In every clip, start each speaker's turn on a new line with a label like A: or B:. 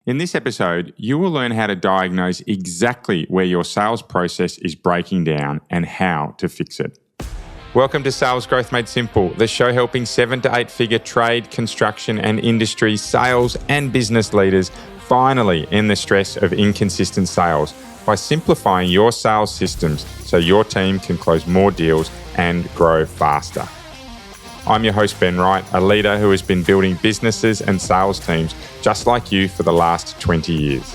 A: In this episode, you will learn how to diagnose exactly where your sales process is breaking down and how to fix it. Welcome to Sales Growth Made Simple, the show helping 7 to 8 figure trade, construction and industry sales and business leaders finally end the stress of inconsistent sales by simplifying your sales systems so your team can close more deals and grow faster. I'm your host, Ben Wright, a leader who has been building businesses and sales teams just like you for the last 20 years.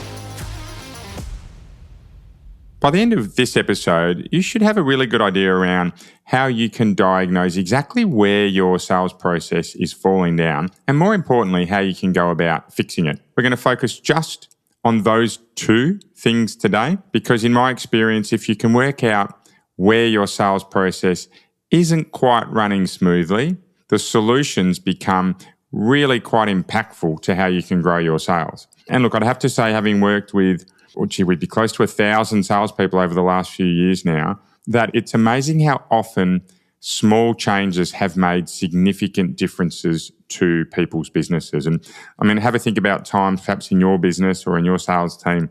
A: By the end of this episode, you should have a really good idea around how you can diagnose exactly where your sales process is falling down, and more importantly, how you can go about fixing it. We're going to focus just on those two things today, because in my experience, if you can work out where your sales process isn't quite running smoothly, the solutions become really quite impactful to how you can grow your sales. And look, I'd have to say, having worked with, we'd be close to 1,000 salespeople over the last few years now, that it's amazing how often small changes have made significant differences to people's businesses. And I mean, have a think about times perhaps in your business or in your sales team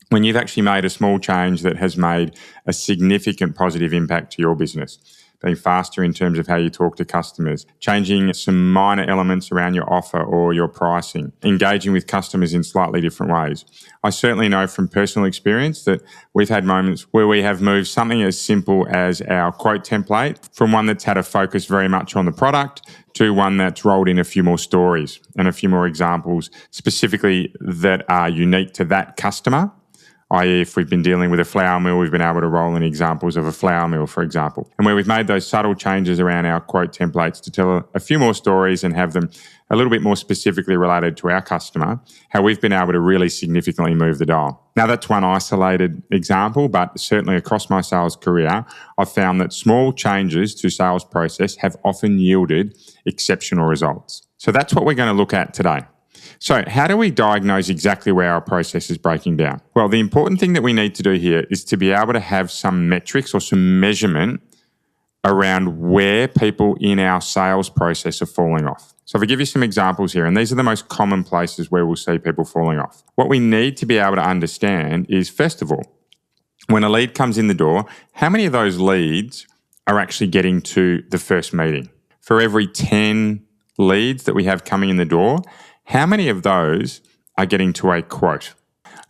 A: when you've actually made a small change that has made a significant positive impact to your business. Being faster in terms of how you talk to customers, changing some minor elements around your offer or your pricing, engaging with customers in slightly different ways. I certainly know from personal experience that we've had moments where we have moved something as simple as our quote template from one that's had a focus very much on the product to one that's rolled in a few more stories and a few more examples specifically that are unique to that customer. I.e., if we've been dealing with a flour mill, we've been able to roll in examples of a flour mill, for example. And where we've made those subtle changes around our quote templates to tell a few more stories and have them a little bit more specifically related to our customer, how we've been able to really significantly move the dial. Now, that's one isolated example, but certainly across my sales career, I've found that small changes to sales process have often yielded exceptional results. So that's what we're going to look at today. So how do we diagnose exactly where our process is breaking down? Well, the important thing that we need to do here is to be able to have some metrics or some measurement around where people in our sales process are falling off. So if I give you some examples here, and these are the most common places where we'll see people falling off. What we need to be able to understand is, first of all, when a lead comes in the door, how many of those leads are actually getting to the first meeting? For every 10 leads that we have coming in the door, how many of those are getting to a quote?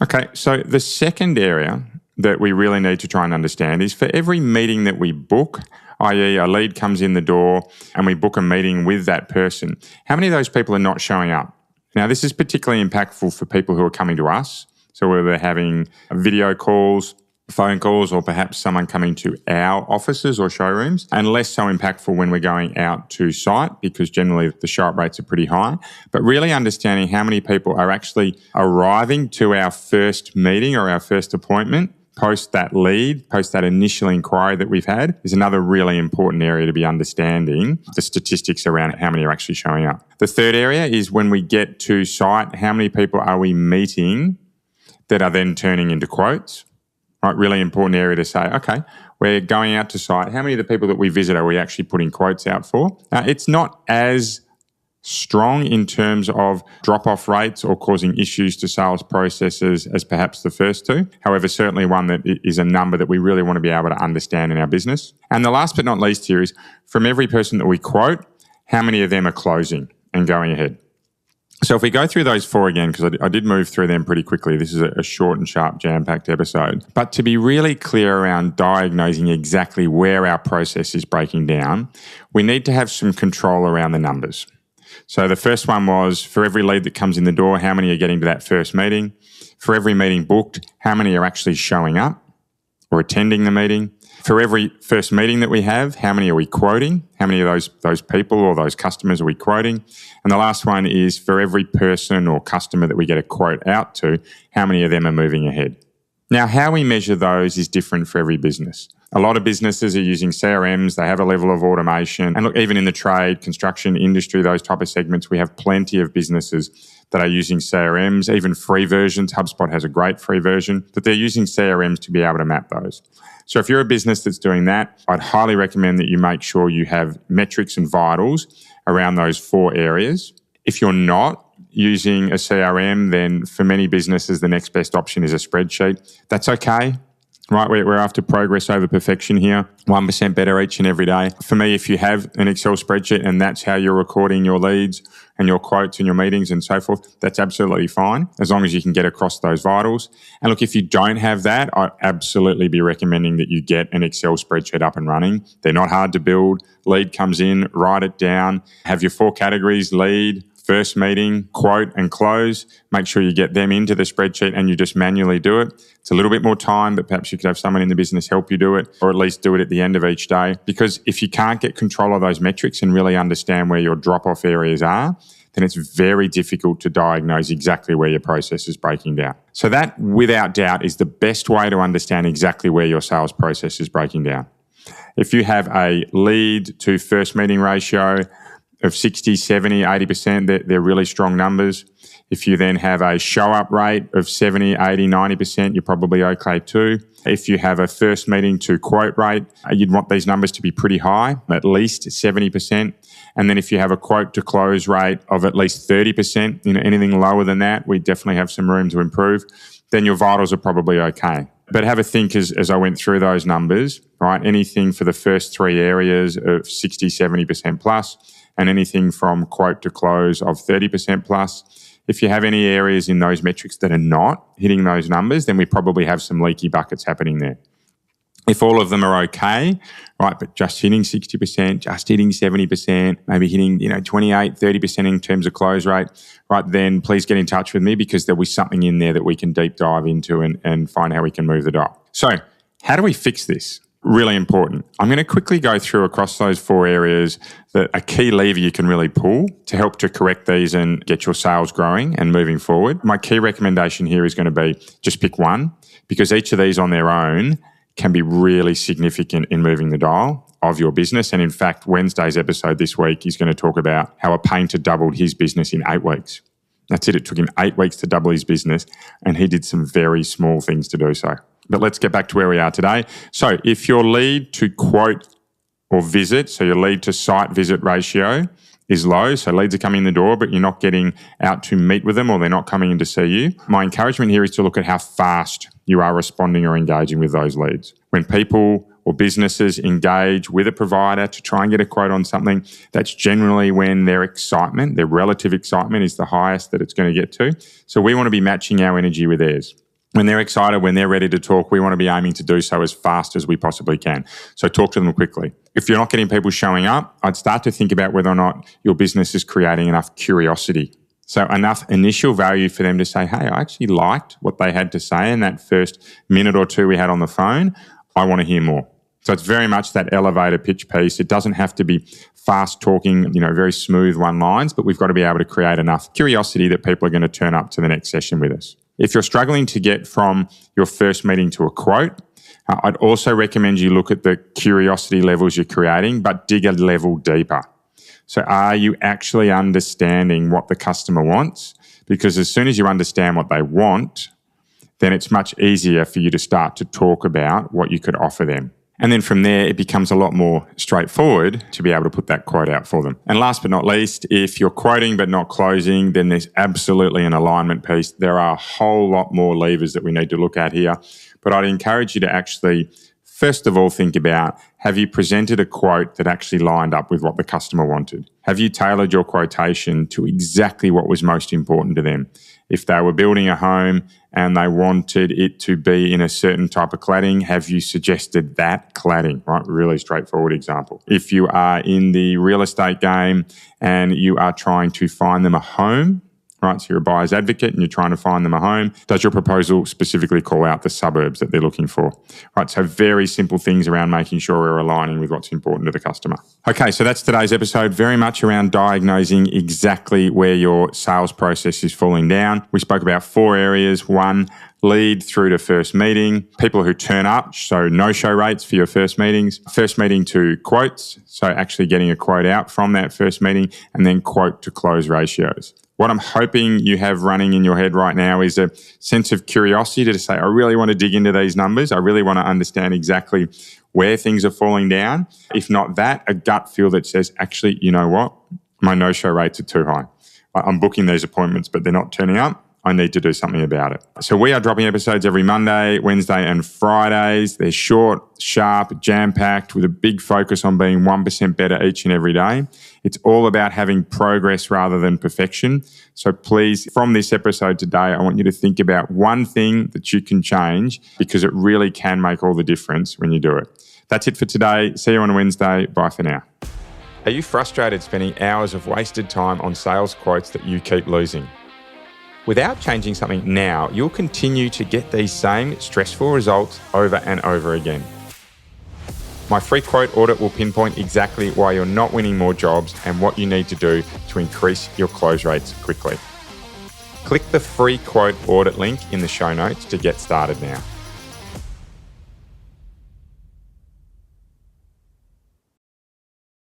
A: Okay, so the second area that we really need to try and understand is for every meeting that we book, i.e. a lead comes in the door and we book a meeting with that person, how many of those people are not showing up? Now, this is particularly impactful for people who are coming to us. So whether they're having video calls, phone calls, or perhaps someone coming to our offices or showrooms, and less so impactful when we're going out to site because generally the show-up rates are pretty high. But really understanding how many people are actually arriving to our first meeting or our first appointment post that lead, post that initial inquiry that we've had is another really important area to be understanding the statistics around how many are actually showing up. The third area is when we get to site, how many people are we meeting that are then turning into quotes? Right, really important area to say, okay, we're going out to site. How many of the people that we visit are we actually putting quotes out for? Now, it's not as strong in terms of drop-off rates or causing issues to sales processes as perhaps the first two. However, certainly one that is a number that we really want to be able to understand in our business. And the last but not least here is from every person that we quote, how many of them are closing and going ahead? So if we go through those four again, because I did move through them pretty quickly, this is a short and sharp jam-packed episode. But to be really clear around diagnosing exactly where our process is breaking down, we need to have some control around the numbers. So the first one was for every lead that comes in the door, how many are getting to that first meeting? For every meeting booked, how many are actually showing up or attending the meeting? For every first meeting that we have, how many are we quoting? How many of those people or those customers are we quoting? And the last one is for every person or customer that we get a quote out to, how many of them are moving ahead? Now, how we measure those is different for every business. A lot of businesses are using CRMs. They have a level of automation. And look, even in the trade, construction, industry, those type of segments, we have plenty of businesses that are using CRMs, even free versions. HubSpot has a great free version, but they're using CRMs to be able to map those. So if you're a business that's doing that, I'd highly recommend that you make sure you have metrics and vitals around those four areas. If you're not, using a CRM, then for many businesses, the next best option is a spreadsheet. That's okay. Right, we're after progress over perfection here. 1% better each and every day. For me, if you have an Excel spreadsheet and that's how you're recording your leads and your quotes and your meetings and so forth, that's absolutely fine, as long as you can get across those vitals. And look, if you don't have that, I'd absolutely be recommending that you get an Excel spreadsheet up and running. They're not hard to build. Lead comes in, write it down, have your 4 categories: lead, first meeting, quote, and close. Make sure you get them into the spreadsheet and you just manually do it. It's a little bit more time, but perhaps you could have someone in the business help you do it, or at least do it at the end of each day. Because if you can't get control of those metrics and really understand where your drop-off areas are, then it's very difficult to diagnose exactly where your process is breaking down. So that, without doubt, is the best way to understand exactly where your sales process is breaking down. If you have a lead to first meeting ratio of 60, 70, 80%, they're really strong numbers. If you then have a show-up rate of 70, 80, 90%, you're probably okay too. If you have a first meeting to quote rate, you'd want these numbers to be pretty high, at least 70%. And then if you have a quote to close rate of at least 30%, anything lower than that, we definitely have some room to improve, then your vitals are probably okay. But have a think as I went through those numbers, right? Anything for the first 3 areas of 60, 70% plus, and anything from quote to close of 30% plus. If you have any areas in those metrics that are not hitting those numbers, then we probably have some leaky buckets happening there. If all of them are okay, right, but just hitting 60%, just hitting 70%, maybe hitting 28, 30% in terms of close rate, right, then please get in touch with me, because there'll be something in there that we can deep dive into and find how we can move the dial. So how do we fix this? Really important. I'm going to quickly go through across those 4 areas that a key lever you can really pull to help to correct these and get your sales growing and moving forward. My key recommendation here is going to be just pick one, because each of these on their own can be really significant in moving the dial of your business. And in fact, Wednesday's episode this week is going to talk about how a painter doubled his business in 8 weeks. That's it. It took him 8 weeks to double his business, and he did some very small things to do so. But let's get back to where we are today. So if your lead to quote or visit, so your lead to site visit ratio is low, so leads are coming in the door, but you're not getting out to meet with them, or they're not coming in to see you, my encouragement here is to look at how fast you are responding or engaging with those leads. When people or businesses engage with a provider to try and get a quote on something, that's generally when their excitement, their relative excitement, is the highest that it's going to get to. So we want to be matching our energy with theirs. When they're excited, when they're ready to talk, we want to be aiming to do so as fast as we possibly can. So talk to them quickly. If you're not getting people showing up, I'd start to think about whether or not your business is creating enough curiosity. So enough initial value for them to say, hey, I actually liked what they had to say in that first minute or two we had on the phone. I want to hear more. So it's very much that elevator pitch piece. It doesn't have to be fast talking, very smooth one-lines, but we've got to be able to create enough curiosity that people are going to turn up to the next session with us. If you're struggling to get from your first meeting to a quote, I'd also recommend you look at the curiosity levels you're creating, but dig a level deeper. So are you actually understanding what the customer wants? Because as soon as you understand what they want, then it's much easier for you to start to talk about what you could offer them. And then from there, it becomes a lot more straightforward to be able to put that quote out for them. And last but not least, if you're quoting but not closing, then there's absolutely an alignment piece. There are a whole lot more levers that we need to look at here. But I'd encourage you to actually, first of all, think about, have you presented a quote that actually lined up with what the customer wanted? Have you tailored your quotation to exactly what was most important to them? If they were building a home and they wanted it to be in a certain type of cladding, have you suggested that cladding, right? Really straightforward example. If you are in the real estate game and you are trying to find them a home, right? So you're a buyer's advocate and you're trying to find them a home. Does your proposal specifically call out the suburbs that they're looking for? Right. So very simple things around making sure we're aligning with what's important to the customer. Okay. So that's today's episode, very much around diagnosing exactly where your sales process is falling down. We spoke about 4 areas. 1, lead through to first meeting, people who turn up, so no-show rates for your first meetings, first meeting to quotes, so actually getting a quote out from that first meeting, and then quote to close ratios. What I'm hoping you have running in your head right now is a sense of curiosity to say, I really want to dig into these numbers. I really want to understand exactly where things are falling down. If not that, a gut feel that says, actually, you know what? My no-show rates are too high. I'm booking these appointments, but they're not turning up. I need to do something about it. So we are dropping episodes every Monday, Wednesday, and Fridays. They're short, sharp, jam-packed with a big focus on being 1% better each and every day. It's all about having progress rather than perfection. So please, from this episode today, I want you to think about one thing that you can change because it really can make all the difference when you do it. That's it for today. See you on Wednesday. Bye for now. Are you frustrated spending hours of wasted time on sales quotes that you keep losing? Without changing something now, you'll continue to get these same stressful results over and over again. My free quote audit will pinpoint exactly why you're not winning more jobs and what you need to do to increase your close rates quickly. Click the free quote audit link in the show notes to get started now.